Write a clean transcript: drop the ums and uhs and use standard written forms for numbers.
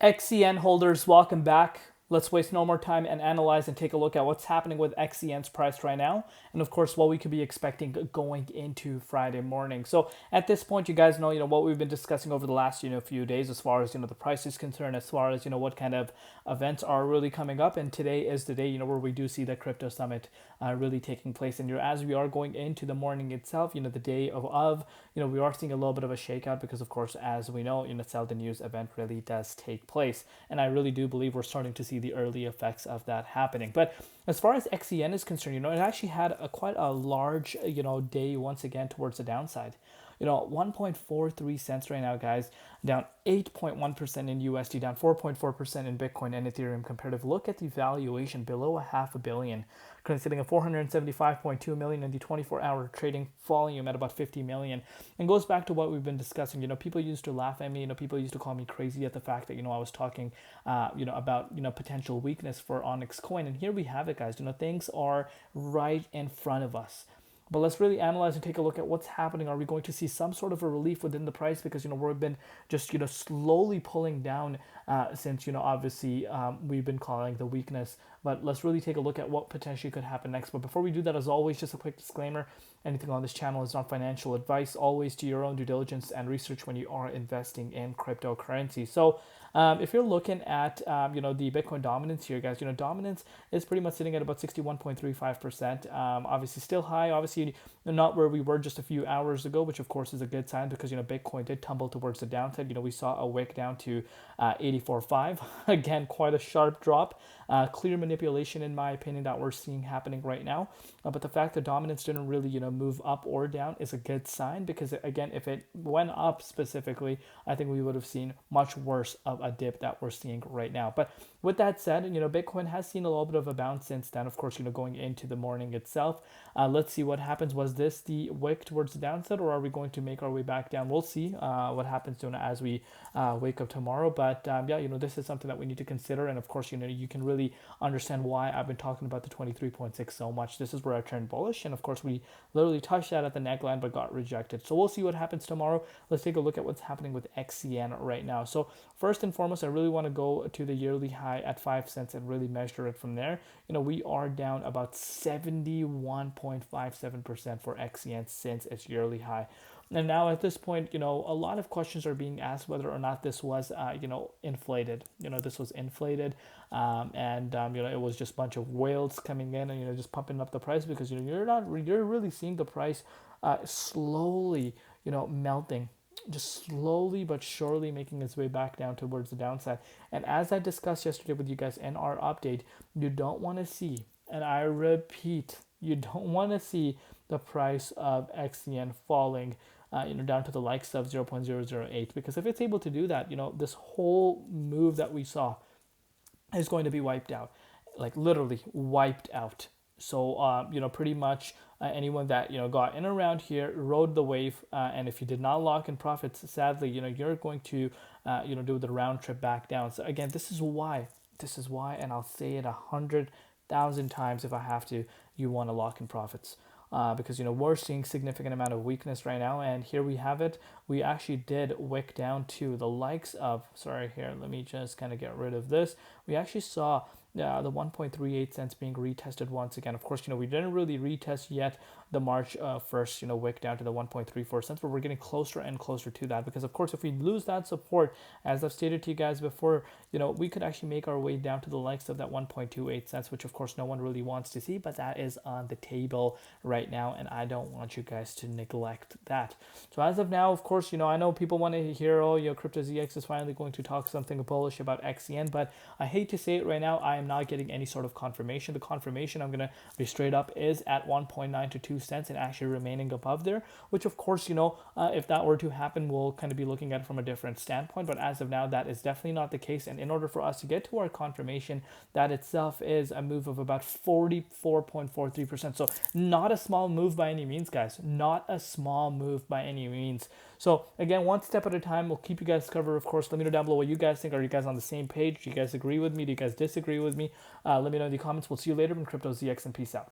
XCN holders, welcome back. Let's waste no more time and analyze and take a look at what's happening with XCN's price right now, and of course what we could be expecting going into Friday morning. So at this point, you guys know what we've been discussing over the last few days as far as the price is concerned, as far as what kind of events are really coming up, and today is the day where we do see the crypto summit really taking place. And as we are going into the morning itself, the day of we are seeing a little bit of a shakeout because of course, as we know, sell the news event really does take place, and I really do believe we're starting to see the early effects of that happening. But as far as XCN is concerned, it actually had quite a large day once again towards the downside. 1.43 cents right now, guys, down 8.1% in USD, down 4.4% in Bitcoin and Ethereum comparative. Look at the valuation below $500 million, considering a 475.2 million in the 24-hour trading volume at about 50 million. And goes back to what we've been discussing. People used to laugh at me. People used to call me crazy at the fact that I was talking, about potential weakness for Onyxcoin. And here we have it, guys. Things are right in front of us. But let's really analyze and take a look at what's happening. Are we going to see some sort of a relief within the price? Because, we've been just, slowly pulling down since, obviously we've been calling the weakness. But let's really take a look at what potentially could happen next. But before we do that, as always, just a quick disclaimer. Anything on this channel is not financial advice. Always do your own due diligence and research when you are investing in cryptocurrency. So if you're looking at, the Bitcoin dominance here, guys, dominance is pretty much sitting at about 61.35%. Obviously still high, obviously not where we were just a few hours ago, which of course is a good sign because, Bitcoin did tumble towards the downside. We saw a wick down to 84.5. Again, quite a sharp drop. Clear manipulation, in my opinion, that we're seeing happening right now. But the fact that dominance didn't really, move up or down is a good sign because, again, if it went up specifically, I think we would have seen much worse of a dip that we're seeing right now. But with that said, Bitcoin has seen a little bit of a bounce since then, of course, going into the morning itself. Let's see what happens. Was this the wick towards the downside, or are we going to make our way back down? We'll see what happens as we wake up tomorrow. But this is something that we need to consider. And of course, you can really understand why I've been talking about the 23.6 so much. This is where I turned bullish. And of course, we literally touched that at the neckline, but got rejected. So we'll see what happens tomorrow. Let's take a look at what's happening with XCN right now. So first and foremost, I really want to go to the yearly high at 5 cents and really measure it from there. We are down about 71.57% for XCN since its yearly high. And now at this point, a lot of questions are being asked whether or not this was, inflated. This was inflated, and it was just a bunch of whales coming in and just pumping up the price because you're really seeing the price slowly, melting, just slowly but surely making its way back down towards the downside. And as I discussed yesterday with you guys in our update, you don't want to see, and I repeat, you don't want to see the price of XCN falling down to the likes of 0.008, because if it's able to do that, this whole move that we saw is going to be wiped out, like literally wiped out. So pretty much anyone that got in around here rode the wave, and if you did not lock in profits, sadly you're going to do the round trip back down. So again, this is why, and I'll say it 100,000 times if I have to, you want to lock in profits. Because we're seeing significant amount of weakness right now, and here we have it. We actually did wick down to the likes of, sorry, here, let me just kind of get rid of this. We actually saw the 1.38 cents being retested once again. Of course, we didn't really retest yet the March 1st, wick down to the 1.34 cents, but we're getting closer and closer to that because, of course, if we lose that support, as I've stated to you guys before, we could actually make our way down to the likes of that 1.28 cents, which, of course, no one really wants to see, but that is on the table right now, and I don't want you guys to neglect that. So as of now, of course, I know people want to hear, oh, Crypto ZX is finally going to talk something bullish about XCN, but I hate to say it right now, I am not getting any sort of confirmation. The confirmation, I'm going to be straight up, is at 1.9 to 2 cents and actually remaining above there, which of course, if that were to happen, we'll kind of be looking at it from a different standpoint. But as of now, that is definitely not the case. And in order for us to get to our confirmation, that itself is a move of about 44.43%. So not a small move by any means, guys. Not a small move by any means. So again, one step at a time. We'll keep you guys covered, of course. Let me know down below what you guys think. Are you guys on the same page? Do you guys agree with me? Do you guys disagree with me? Let me know in the comments. We'll see you later in Crypto ZX, and peace out.